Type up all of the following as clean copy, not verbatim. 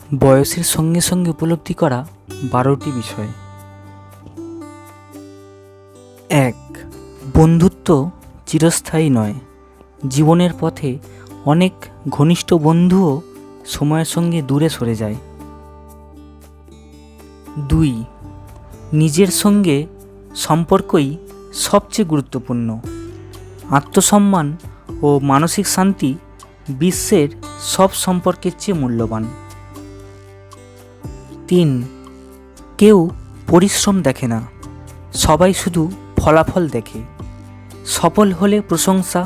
বয়সের সঙ্গে সঙ্গে উপলব্ধি করা 12টি বিষয়। 1. বন্ধুত্ব চিরস্থায়ী নয়। জীবনের পথে অনেক ঘনিষ্ঠ বন্ধুও সময়ের সঙ্গে দূরে সরে যায়। 2. নিজের সঙ্গে সম্পর্কই সবচেয়ে গুরুত্বপূর্ণ। আত্মসম্মান ও মানসিক শান্তি বিশ্বের সব সম্পর্কের চেয়ে মূল্যবান। 3. কেউ পরিশ্রম দেখে না, সবাই শুধু ফলাফল দেখে। সফল হলে প্রশংসা,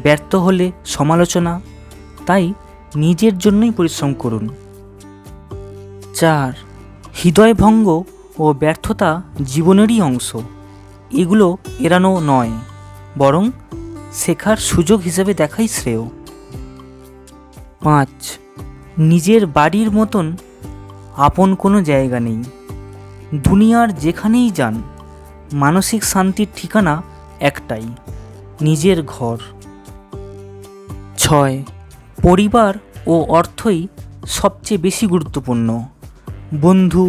ব্যর্থ হলে সমালোচনা, তাই নিজের জন্যই পরিশ্রম করুন। 4. হৃদয়ভঙ্গ ও ব্যর্থতা জীবনেরই অংশ, এগুলো এড়ানো নয়, বরং শেখার সুযোগ হিসেবে দেখাই শ্রেয়। 5. নিজের বাড়ির মতন আপন কোনো জায়গা নেই। দুনিয়ার যেখানেই যান, মানসিক শান্তির ঠিকানা একটাই, নিজের ঘর। 6. পরিবার ও অর্থই সবচেয়ে বেশি গুরুত্বপূর্ণ। বন্ধু,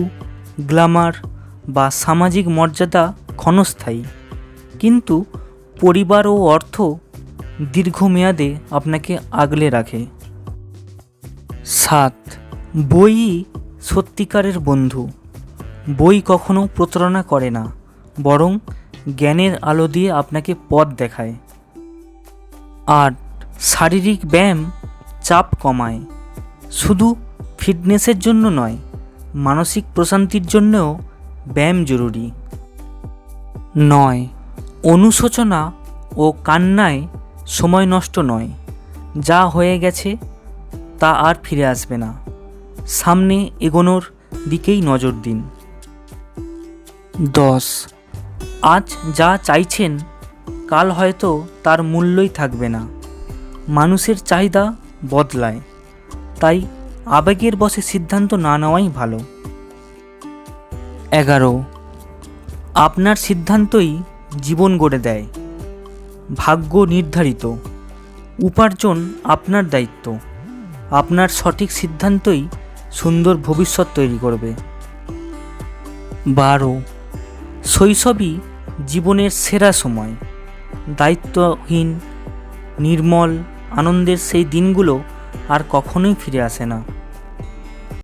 গ্ল্যামার বা সামাজিক মর্যাদা ক্ষণস্থায়ী, কিন্তু পরিবার ও অর্থ দীর্ঘমেয়াদে আপনাকে আগলে রাখে। 7. বইই সত্যিকারের বন্ধু। বই কখনো প্রতারণা করে না, বরং জ্ঞানের আলো দিয়ে আপনাকে পথ দেখায়। 8. শারীরিক ব্যায়াম চাপ কমায়, শুধু ফিটনেসের জন্য নয়, মানসিক প্রশান্তির জন্যও ব্যায়াম জরুরি। 9. অনুশোচনা ও কান্নায় সময় নষ্ট নয়, যা হয়ে গেছে তা আর ফিরে আসবে না, সামনে এগোনোর দিকেই নজর দিন। 10. আজ যা চাইছেন কাল হয়তো তার মূল্যই থাকবে না। মানুষের চাহিদা বদলায়, তাই আবেগের বশে সিদ্ধান্ত না নেওয়াই ভালো। 11. আপনার সিদ্ধান্তই জীবন গড়ে দেয়। ভাগ্য নির্ধারিত, উপার্জন আপনার দায়িত্ব। আপনার সঠিক সিদ্ধান্তই সুন্দর ভবিষ্যৎ তৈরি করবে। 12. শৈশবই জীবনের সেরা সময়। দায়িত্বহীন, নির্মল আনন্দের সেই দিনগুলো আর কখনোই ফিরে আসে না।